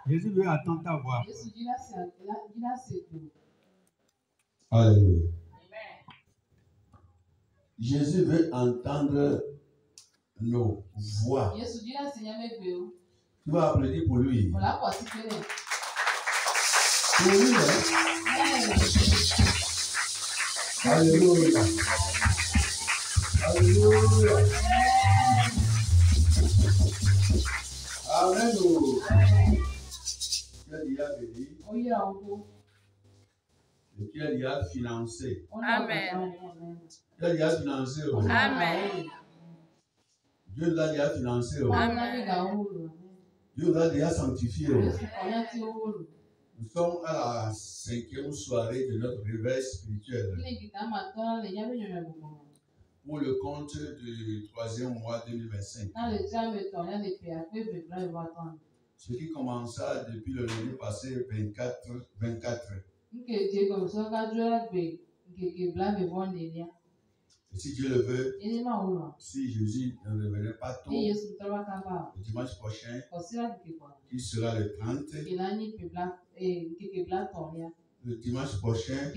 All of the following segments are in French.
Jésus veut attendre ta voix. Alléluia. Jésus veut entendre nos voix. Tu vas applaudir pour lui. Pour lui, hein? Alléluia. Alléluia. Amen. Tu as béni. Et tu as financé. Amen. Tu as financé. Amen. Dieu l'a déjà financé. Amen. Dieu l'a déjà sanctifié. Nous sommes à la 5e soirée de notre réveil spirituel. Pour le compte du 3e mois 2025. Ce qui commença depuis le lundi passé 24. Et si Dieu le veut, si Jésus ne revenait pas tôt, le dimanche prochain, qui sera le 30, le dimanche prochain,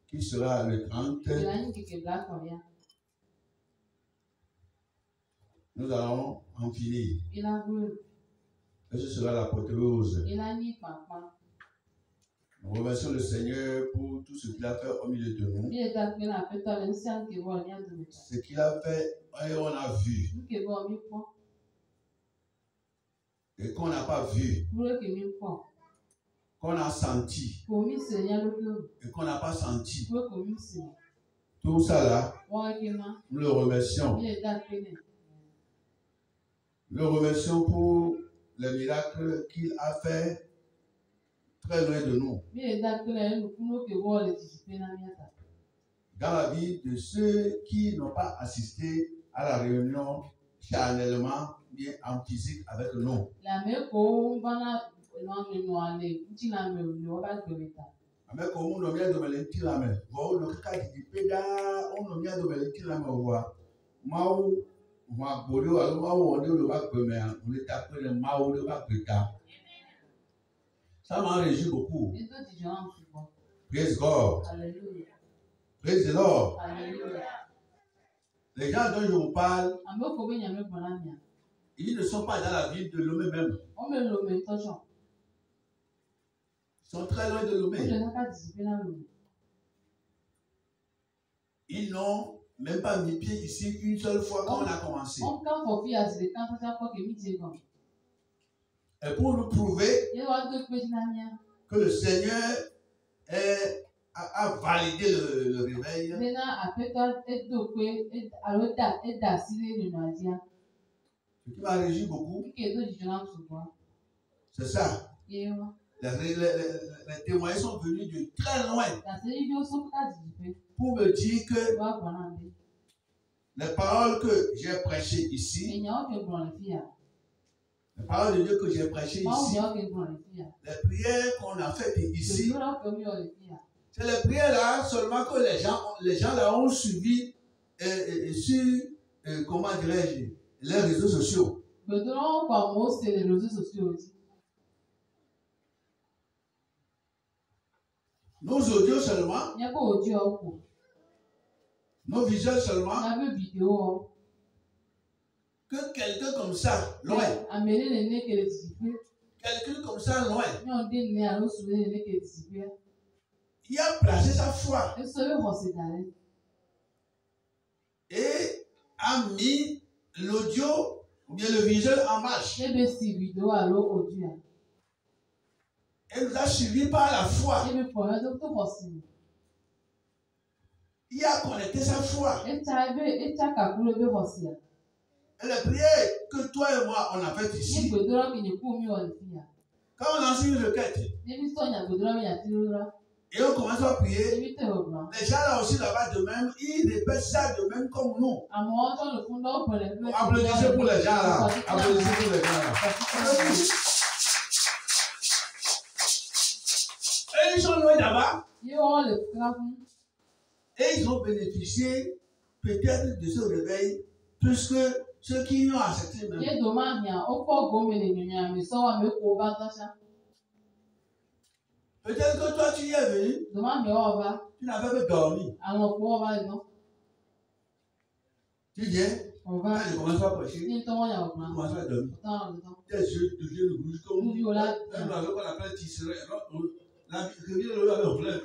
qui sera le 30, nous allons en finir. Et ce sera l'apothéose. Nous remercions le Seigneur pour tout ce qu'il a fait au milieu de nous. Ce qu'il a fait, et on a vu. Et qu'on n'a pas vu. Qu'on a senti. Et qu'on n'a pas senti. Tout ça là, nous le remercions. Nous le remercions pour les miracles qu'il a fait très loin de nous. Dans la vie de ceux qui n'ont pas assisté à la réunion charnellement, bien en physique avec nous. Ça m'a réjoui beaucoup. Praise God. Alléluia. Praise the Lord. Alléluia. Les gens dont je vous parle, ils ne sont pas dans la ville de Lomé même. Ils sont très loin de Lomé. Ils n'ont même pas mis pied ici une seule fois quand on a commencé. Et pour nous prouver que le Seigneur a validé le réveil, ce qui m'a réjoui beaucoup, c'est ça. Les témoins sont venus de très loin pour me dire que les paroles que j'ai prêchées ici, les paroles de Dieu que j'ai prêchées ici, les prières qu'on a faites ici, c'est les prières là seulement que les gens là ont suivi sur, comment dirais-je, les réseaux sociaux. Nos audios seulement, nos visuels seulement, que quelqu'un comme ça, loin, quelqu'un comme ça, loin, il a placé sa foi et a mis l'audio ou bien le visuel en marche. Et nous a suivis par la foi. Il a connecté sa foi. Et les prières que toi et moi on a faites ici, quand on lance une requête et on commence à prier, les gens là aussi là-bas de même, ils répètent ça de même comme nous. Applaudissez pour les gens là. Applaudissez pour les gens là. Et ils sont loin là-bas. Et ils ont bénéficié peut-être de ce réveil plus que Ceux qui ont accepté même. Ye doma hia okpo gomele nyunya mi so wa me ko ba tasha. Peut-être que toi, tu y es venu, Doma mi o ba. tu n'avais pas dormi. Àwọn ko ba no. Tu viens, O quand ba. je commence à prêcher, Ni to won ya o tu plan. commences à dormir. Tan. Tes yeux deviennent rouges comme Ou viola. un oiseau qu'on appelle tisseré. La vie, le avec un fleuve.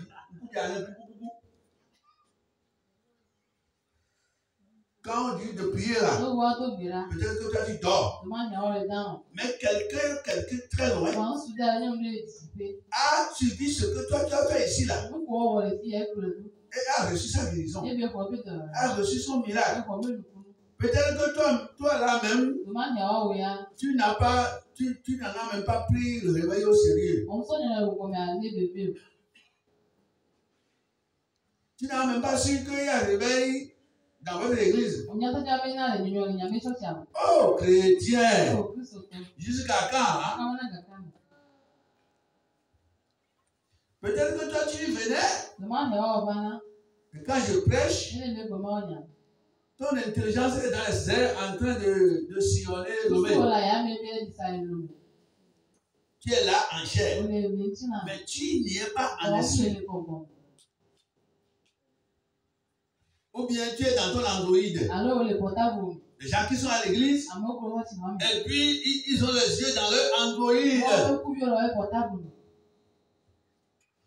Quand on dit de prier là, To wa to bira. peut-être que toi tu dors. Doma hia o le down. Mais quelqu'un très loin Wa su da nyam le disipe. a suivi ce que toi tu as fait ici là Mu ko wo le fi e kure du. et a reçu sa guérison, E be ko bi to. a reçu son miracle. E ko me lu ku. Peut-être que toi là même, Doma hia o ya. tu n'en as même pas pris le réveil au sérieux. On so nyana ko me a ne bebe. Tu n'as même pas su qu'il y a un réveil dans votre église. On ya ta ja be na le nyonyo le nyame so cha. Oh, chrétien! O Kristo ko. Jusqu'à quand? Hein? Ka wana ga kan. Peut-être que toi tu venais Doma hia o ba na. et quand je prêche, Ne le goma o nya. ton intelligence est dans les airs en train de sillonner le Ko domaine. la ya me be di sa lu. Tu es là en O chair, le ni tina. mais tu n'y es pas en O esprit. se le ko bon. Ou bien tu es dans ton Android. Alors le portable. Les gens qui sont à l'église, Amo ko wa ti ma. et puis ils ont les yeux dans leur Android. O ku bi o le portable.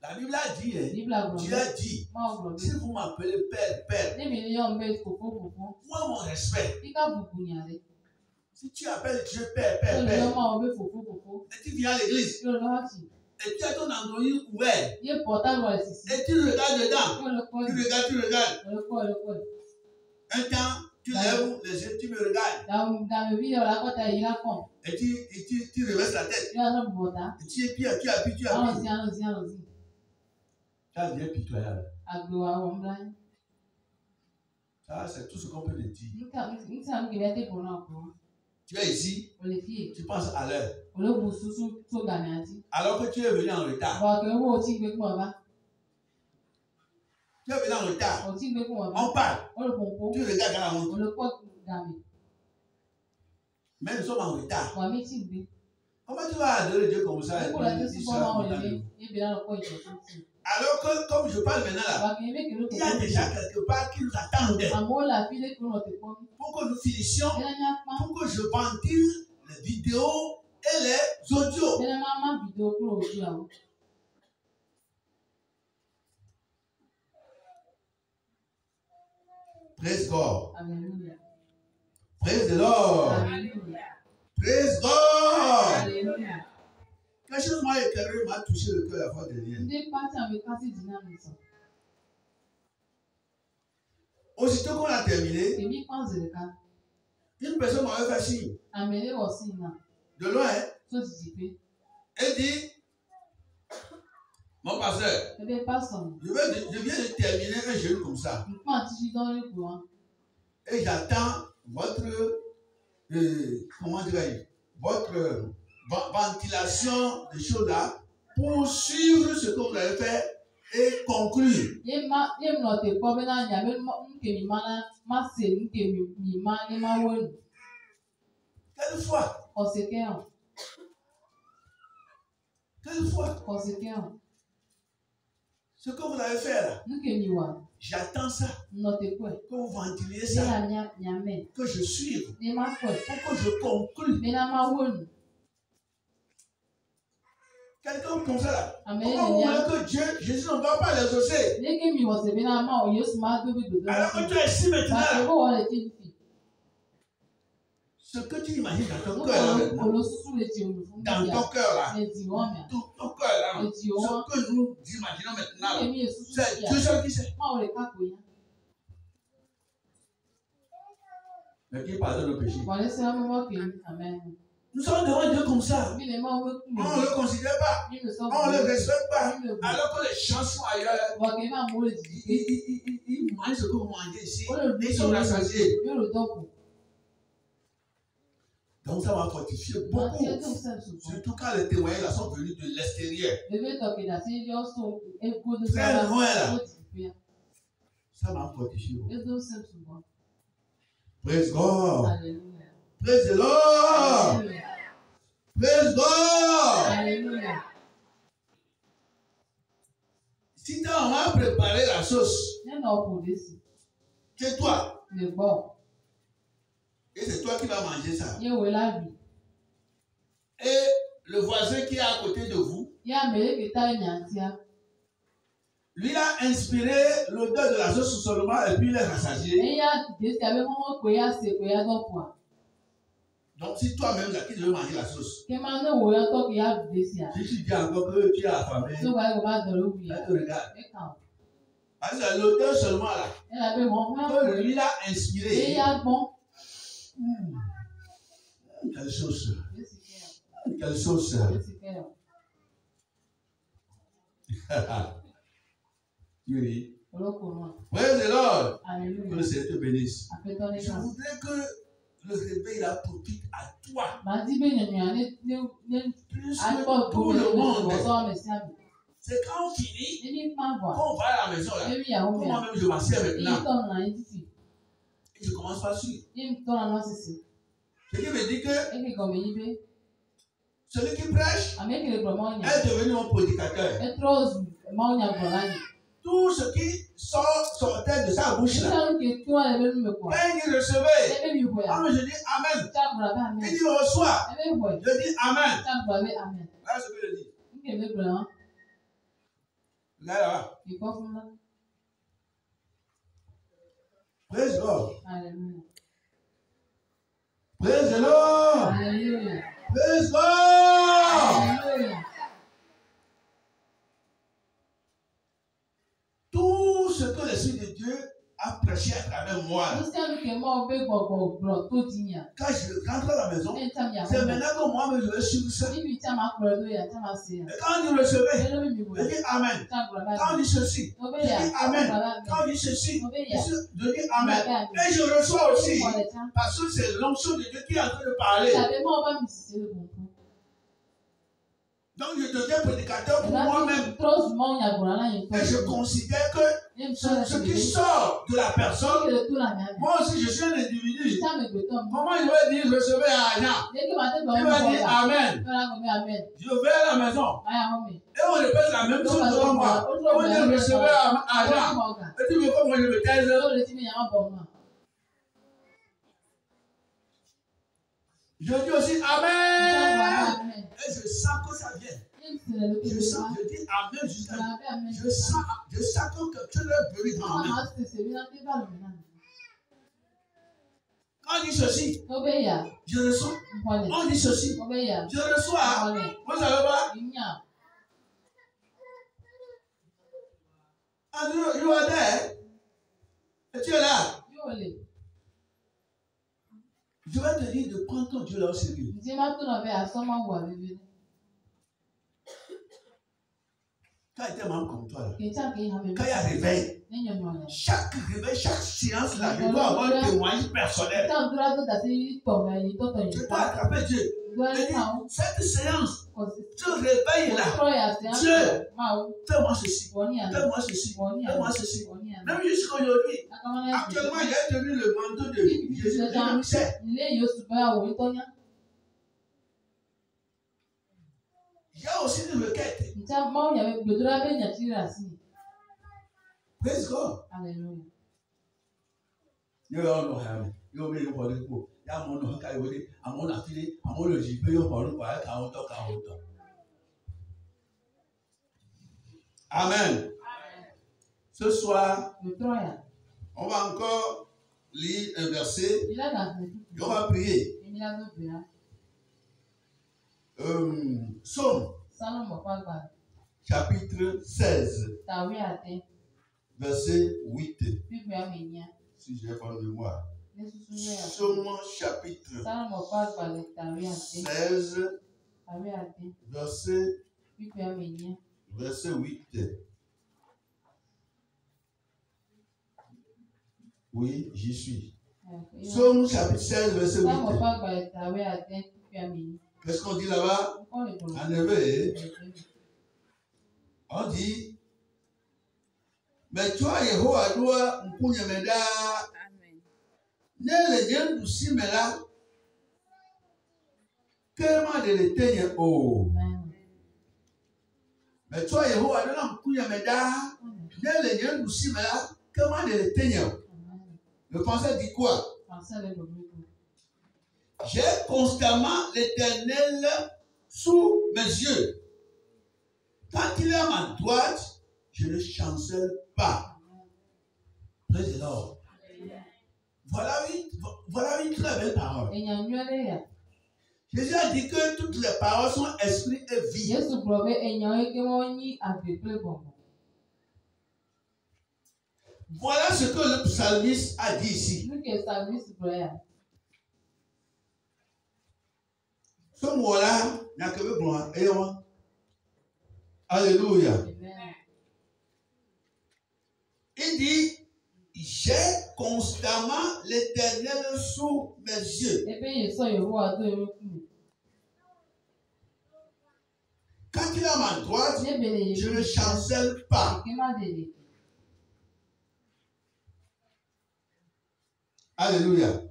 La Bible a dit, hein, Bibla go. Dieu a dit, Ma go. si vous m'appelez Père, Père, Ne mi yo me ko ko. moi mon respect. Ika bubu nya le. Si tu appelles Dieu Père, O Père, le Père, ma o be ko. et tu viens à l'église, Yo lo wa ti. et tu as ton Android ouvert, Ye portable wa si. et tu regardes dedans, Yo lo ko. tu regardes. Lo ko. Un temps, tu lèves les yeux, tu me regardes, Da me video la ko ta ira ko. et tu reverses la tête, Yo no bota. et tu appuies. Allons-y. Ça devient pitoyable. Agbo wa wo mla. Ça, c'est tout ce qu'on peut te dire. Nka mi gele te ko na ko. Tu es ici, O le fi. tu penses à l'heure, O le bu susu to ga mi ati. alors que tu es venu en retard. Ba ke wo ti gbe ko ba. Tu es venu en retard. O ti gbe ko ba. On parle, O le pompo. tu regardes dans la montre. O le ko ga mi. Mais nous sommes en retard. Wa mi ti gbe. Comment tu vas adorer Dieu comme ça? Et Ko la te puis, su il ko sera ma o content de le nous. mi. E bi la ko ije ko ti. Alors que, comme je parle maintenant là, Ba ke me ke lo ko. il y a déjà quelque part qui nous attendait Amo la fi le ko no te ko. pour que nous finissions, Ela nya pa. pour que je ventile les vidéos et les audios. Ela ma video ko o ju awo. Praise God. Hallelujah. Praise the Lord. Hallelujah. Praise God. Hallelujah. Quelque chose m'a éclairé, m'a touché le cœur la fois dernière. Ndị pati a mekasị dynamics. Aussitôt qu'on a terminé, Kemi kwanzere ka. une personne m'avait fait signe Amele osi na. de loin hein, So jijipe. et dit, mon pasteur, Ebe pastor. je viens de terminer un jeûne comme ça Nkpa atishi don ekwu ha. et j'attends votre, comment dirais-je, votre ventilation de choses là pour suivre ce que vous avez fait et conclure. Ye m nọte kpọ be na anya be nkemi mana masị nkemi ma ne ma wonu. Quelle foi, Ọseke ahụ. quelle foi. Ọseke ahụ. Ce que vous avez fait là, Nkemi wa. j'attends ça, Nọte kwe. que vous ventiliez Be ça, na nyame. que je suive, Ne ma kwe. pour que je conclue. Be na ma wonu. Quelqu'un comme ça là. Amen. Comment vous voulez que Dieu, Jésus ne va pas les exaucer? Ne kemi wọsẹ be na ma o Yesu ma dobi dodo. Alors que tu es ici maintenant Pàṣẹ là. bó wọlé tí n fi. Ce que tu imagines dans ton Mo cœur là kọ̀ maintenant. olóṣùṣù lè ti olùfún Dans mi. ton cœur là. Ètì wọ́n mi. Ton cœur là. Ètì wọ́n. Ce que nous imaginons maintenant là. Èmi èsùsù C'est sí à. Dieu seul qui sait. Má o lè kákò yẹn. Mais qui pardonne nos péchés. Wàlẹ́ sí ọmọ wọ́n kì í àmẹ́. Nous sommes devant Dieu comme ça. Mi lè máa wé kú mi. On ne le considère pas. Mi lè sọ On ne le respecte pas. Mi lè bù. Alors que les gens sont ailleurs. Wà kì í máa mú olè jìjì pé. Ils mangent ce que vous mangez ici. Ó lè dùn Ils sont rassasiés. Mi ò lè dọ́kù. Donc ça va fortifier Wà á tiẹ̀ tó beaucoup. sẹ́ǹsì fún. Surtout quand les témoignages là sont venus de l'extérieur. Bébé tọ̀kìdà sí yọ sọ ego ní Très loin là. Ó ti fi hàn. Ça va fortifier beaucoup. Ego sẹ́ǹsì fún. Praise God. Hallelujah. Praise the Lord. Alléluia. Praise God. Alléluia. Si tu as vraiment préparé la sauce, c'est toi. Le bon. Et c'est toi qui vas manger ça. Et où est la vie? Et le voisin qui est à côté de vous, lui il a inspiré l'odeur de la sauce seulement et puis il est rassasié. Donc si toi-même là qui veux manger la sauce, si tu dis encore que tu es affamé, elle te regarde. Parce que l'odeur seulement là, que lui l'a inspiré. Quelle sauce! Quelle sauce! Oui. Praise the Lord. Que le Seigneur te bénisse. Je voudrais que le réveil là profite à toi. Plus que tout le monde. C'est quand on finit, quand on va à la maison là, moi-même je m'assieds maintenant. Et je commence par suivre. Ce qui veut dire que celui qui prêche est devenu mon prédicateur. Tout ce qui sortait de sa bouche là, quand il recevait, je dis Amen. Il dit reçois. Je dis Amen. Voilà ce que je dis. Là. Praise God. Praise the Lord. Praise God. Tout ce que l'Esprit de Dieu a prêché à travers moi. Quand je rentre à la maison, c'est maintenant que moi-même je vais suivre ça. Et quand il recevait, je dis Amen. Quand il dit ceci, je dis Amen. Quand il dit ceci, je dis Amen. Et je reçois aussi, parce que c'est l'onction de Dieu qui est en train de parler. Donc je deviens prédicateur pour moi-même. Et je considère que ce qui sort de la personne, moi aussi je suis un individu. Comment il va dire recevez à Anna? Il va dire Amen. Je vais à la maison. Et on répète la même chose devant moi. On dit recevez à Anna. Et tu veux que moi je me taise? Je dis aussi Amen. Et je sens que ça vient. Je sens, je dis Amen jusqu'à. Je sens que quelque chose est venu dans Amen. Quand on dit ceci, je reçois. On dit ceci, je reçois. Vous savez pas? And you are there. Et tu es là. Je vais te dire de prendre ton Dieu là au sérieux. Quand il était membre comme toi, là, quand il y a réveil, chaque réveil, chaque séance là, je dois avoir un témoignage personnel. Je dois attraper Dieu. Cette séance, ce réveil là, Dieu, fais-moi ceci, fais-moi ceci, fais-moi ceci. Même jusqu'à aujourd'hui, actuellement, il a tenu le manteau de Jésus. Il y a aussi une requête. Praise God. Alléluia. Amen. Ce soir, on va encore lire un verset et on va prier. Psaume chapitre 16 verset 8. Si je n'ai pas de mémoire. Psaume chapitre 16 verset 8. Oui, j'y suis. Psaume chapitre 16 verset 8. Qu'est-ce qu'on dit là-bas? En effet, on dit, mais toi, Yehowa, doit m'kunyemeda. Ne le nyen du simela, Comment de l'éteindre? Oh. Amen. Mais toi, Yehowa, donne un coup de médaille. Les gens nous suivent là. Comment de l'éteindre? Le conseil dit quoi? J'ai constamment l'Éternel sous mes yeux. Quand il est à ma droite, je ne chancelle pas. Praise the Lord. Voilà une très belle parole. Jésus a dit que toutes les paroles sont esprit et vie. Voilà ce que le psalmiste a dit ici. Ce mot-là, il n'y a que le blanc. Alléluia. Il dit, j'ai constamment l'Éternel sous mes yeux. Quand il est à ma droite, je ne chancelle pas. Alléluia.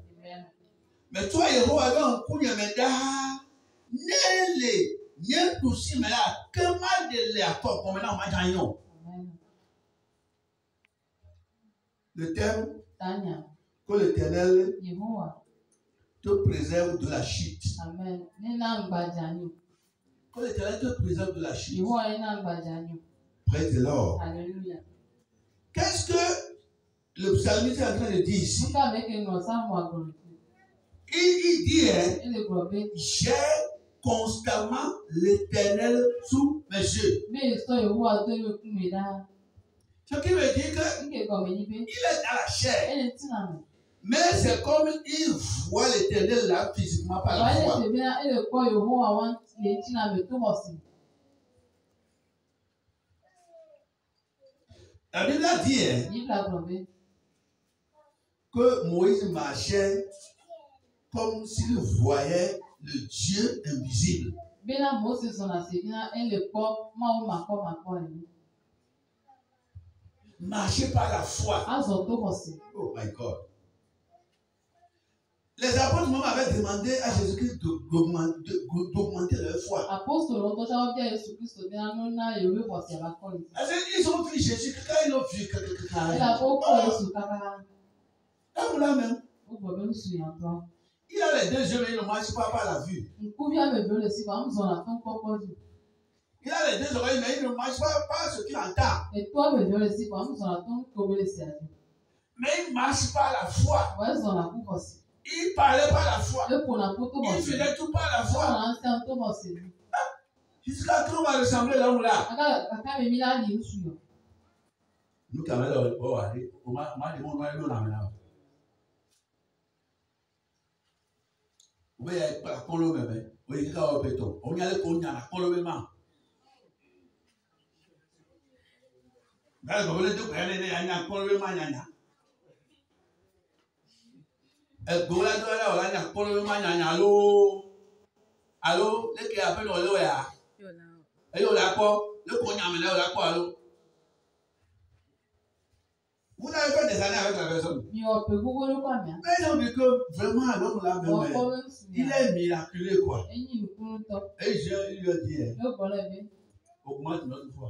Mais toi, Yehowa, un coup de médaille, n'est-ce pas aussi, mais là, que mal de l'accord, comme maintenant, on le thème, que l'Éternel te préserve de la chute. Amen. Que l'Éternel te préserve de la chute. Praise the Lord. Alléluia. Qu'est-ce que le psalmiste est en train de dire ici? Il dit, j'ai constamment l'Éternel sous mes yeux. Ce qui veut dire qu'il est dans la chair. Mais c'est comme il voit l'Éternel là physiquement par la foi. La Bible a dit que Moïse marchait comme s'il voyait le Dieu invisible. Marcher par la foi. Oh my God. Les apôtres même avaient demandé à Jésus-Christ d'augmenter leur foi. Ils ont vu Jésus quand ils l'ont vu. Là même. Il a les deux yeux, mais il ne marche pas par la vue. Il a les deux oreilles, mais il ne marche pas par ce qu'il entend. Mais il marche par la foi. Il parlait par la foi. Il faisait tout par la foi. Jusqu'à quand on va ressembler l'homme là? Nous, quand même, on m'a demandé de là. Oui, la colo même. Oui, il y a un béton. On y a le colo, il y a la colo même. Là, vous voulez tout prendre, il y a la colo même. Et pour la douleur, on a la colo même. Allô? Allô? Les qui appellent le là. Et on l'a pas. Le colo même, on l'a pas. Allô? Vous avez fait des années avec la personne. Mais ils ont dit que vraiment l'homme là même, il est miraculeux quoi. Et il lui a dit, augmente notre foi.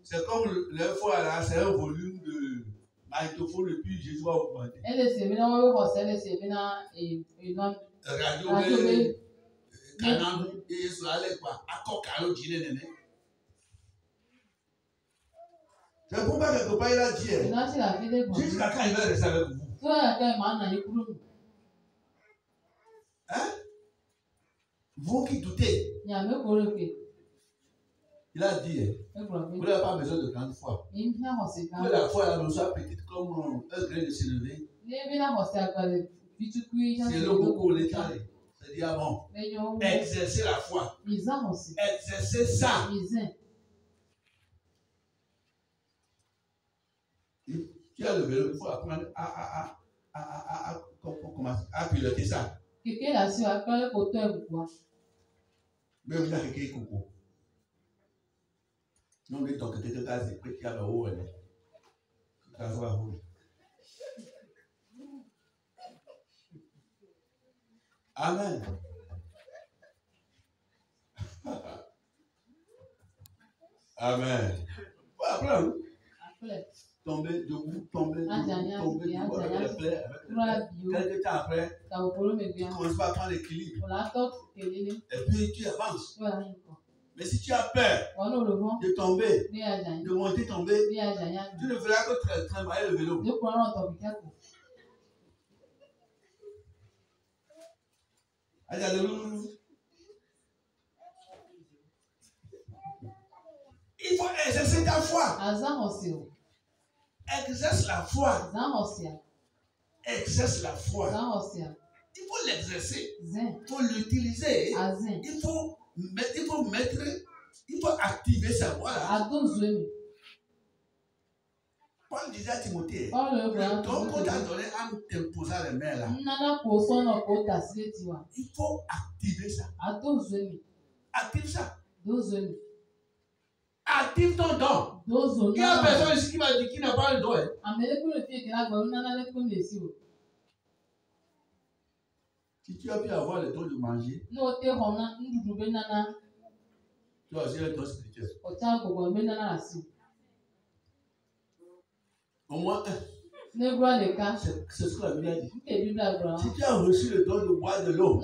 C'est comme le foi là, c'est un volume de magnétophone et puis Jésus va augmenter. Radio, canal, et sur la quoi, accord calo dîner. C'est pourquoi quelque part il a dit, jusqu'à quand il va rester avec vous? Hein? Vous qui doutez. Il a dit, vous n'avez pas besoin de grande foi. Que la foi là, nous soit petite comme un grain de sénévé. C'est le beaucoup l'état. C'est-à-dire, ah bon, exercer la foi. Exercer ça. Tu as levé il faut apprendre à piloter ça. Même il y a quelqu'un qui coupe. Non, mais donc, tu as des prêts qui ont haut. Amen. Amen. Après, Après. tomber debout, tomber Ah, debout, j'ai tomber rien, debout, j'ai avec rien. les plaies, avec les Voilà, plaies. bio. Quelques temps après, T'as au polo, mais tu bien. commences pas à prendre l'équilibre. Voilà, toi, tu es Et puis tu avances. voilà, rien quoi. Mais si tu as peur Voilà, le vent. de tomber, Bien, j'ai rien. de monter, tomber, Bien, j'ai rien. tu ne feras que travailler le vélo. Je prends un topic. Il faut exercer ta foi. Exerce la foi. Exerce la foi. Il faut l'exercer. Il faut l'utiliser. Il faut activer sa voix. Paul disait à Timothée, donc on t'a donné en t'imposant les mains là. Il faut activer ça. Active ça. Active ton don. Il y a personne ici qui m'a dit qu'il n'a pas le don. Si tu as pu avoir le don de manger, tu as aussi le don spirituel. Au moins un. C'est ce que la Bible a dit. Si tu as reçu le don de boire de l'eau,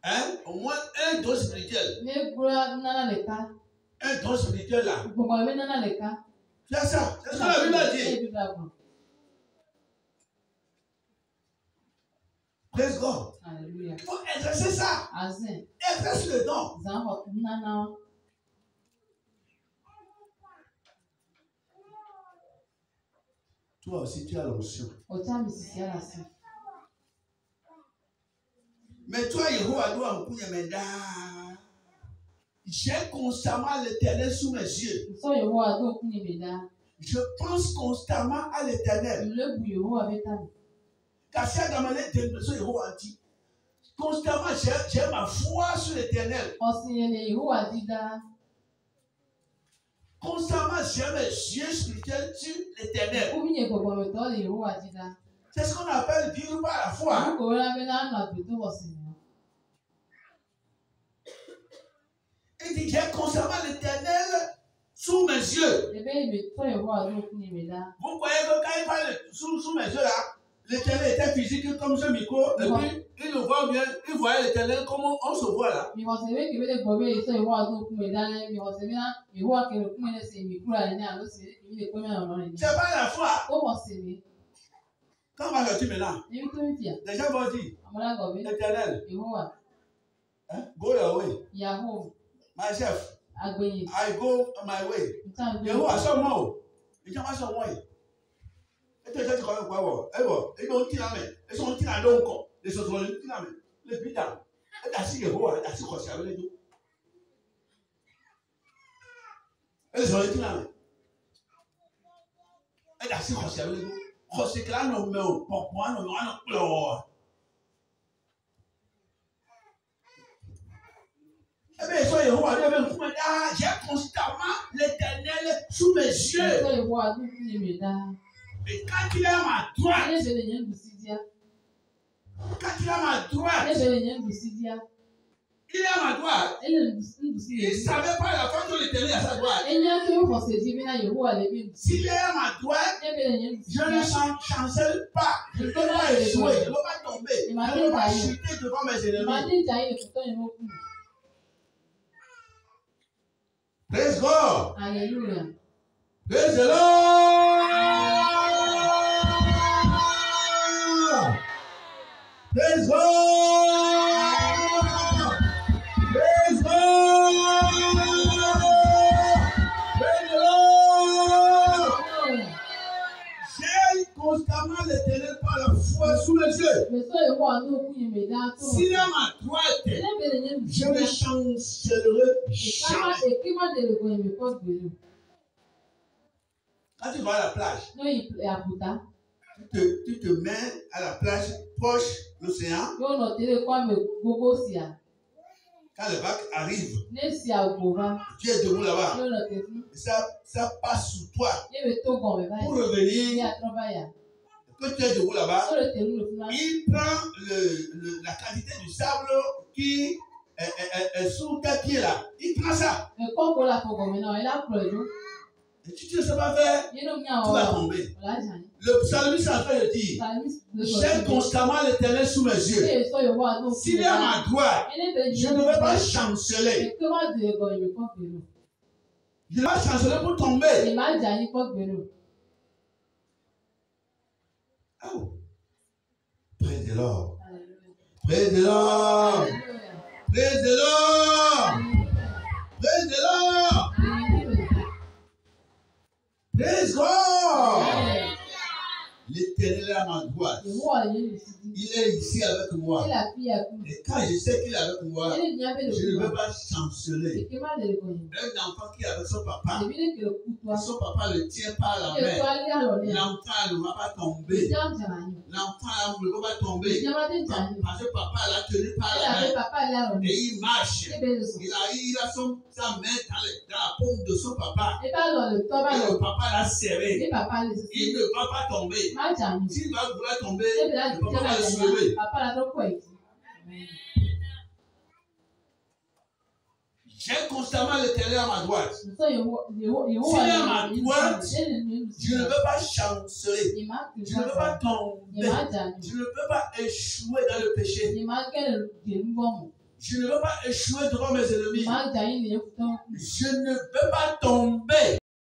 hein, au moins un don spirituel. Un don spirituel là. C'est ça. C'est ce que la Bible a dit. Praise God. Alléluia. Il faut exercer ça. Exerce le don. Toi aussi, tu as l'onction. Mais toi, Yehovah, doit en couiller, j'ai constamment l'Éternel sous mes yeux. Je pense constamment à l'Éternel. Car c'est dans ma lettre de Yehovah dit, constamment, j'ai ma foi sur l'Éternel. Constamment, j'ai mes yeux spirituels sur l'Éternel. C'est ce qu'on appelle vivre par la foi. Il dit, j'ai constamment l'Éternel sous mes yeux. Vous croyez que quand il parle sous mes yeux là, l'Éternel était physique comme ce micro, et puis il le voit bien, il voyait l'Éternel comme on se voit là. C'est pas la foi. Quand on va sortir maintenant, les gens vont dire, l'Éternel, go your way. My chef, I go my way. Yehovah sọ mọ o, ìjọba sọ mọ yìí. Ètò ìjọba kan kọ ẹwọ, èdè ohun tí na mẹ, èso ohun tí na ló ń kọ, èso ohun tí na mẹ, lè bí dà, èdè àti Yehovah, èdè àti kọsí àwọn ẹlẹjọ. Èso ohun tí na mẹ, èdè àti kọsí àwọn ẹlẹjọ. Kọsí kìlá nà mẹ o, pọ̀pọ̀ àná mẹ wọn pọ̀. J'ai constamment l'Éternel sous mes yeux. Et quand il est à ma droite, il est à ma droite. Il ne savait pas la fois que l'Éternel est à sa droite. S'il est à ma droite, je ne chancelle pas. Je ne vais pas échouer, je ne vais pas tomber. Je ne vais pas chuter devant mes ennemis. Praise God. Alléluia. Praise the Lord. Praise God. Praise God. Praise the Lord. J'ai constamment l'Éternel par la foi sous les yeux. S'il est à ma droite, je ne chancellerai jamais. Quand tu vas à la plage, tu te mets à la plage proche de l'océan. Quand le bac arrive, tu es debout là-bas. Ça passe sous toi pour revenir. Que tu es debout là-bas, il prend la quantité du sable qui sous tes pieds là. Il prend ça. Et si tu ne sais pas faire, tu vas tomber. Le psalmiste a fait le dire. J'ai constamment l'Éternel sous mes yeux. S'il est à ma droite, je ne vais pas chanceler. Je ne vais pas chanceler pour tomber. Oh. Praise the Lord. Praise the Lord. Praise the Lord. Praise the Lord. Praise God. L'Éternel est à ma droite. Il est ici avec moi. Et quand je sais qu'il est avec moi, je ne veux pas chanceler. Un enfant qui est avec son papa, son papa le tient par la main. L'enfant ne va pas tomber. L'enfant ne va pas tomber. Parce que papa l'a tenu par la main. Et il marche. Il a sa main dans la paume de son papa. Et le papa l'a serré. Il ne va pas tomber. S'il va vouloir tomber, le papa va le soulever. J'ai constamment l'Éternel à ma droite. S'il est à ma droite, je ne veux pas chanceler. Je ne veux pas tomber. Je ne veux pas échouer dans le péché. Je ne veux pas échouer devant mes ennemis. Je ne veux pas tomber.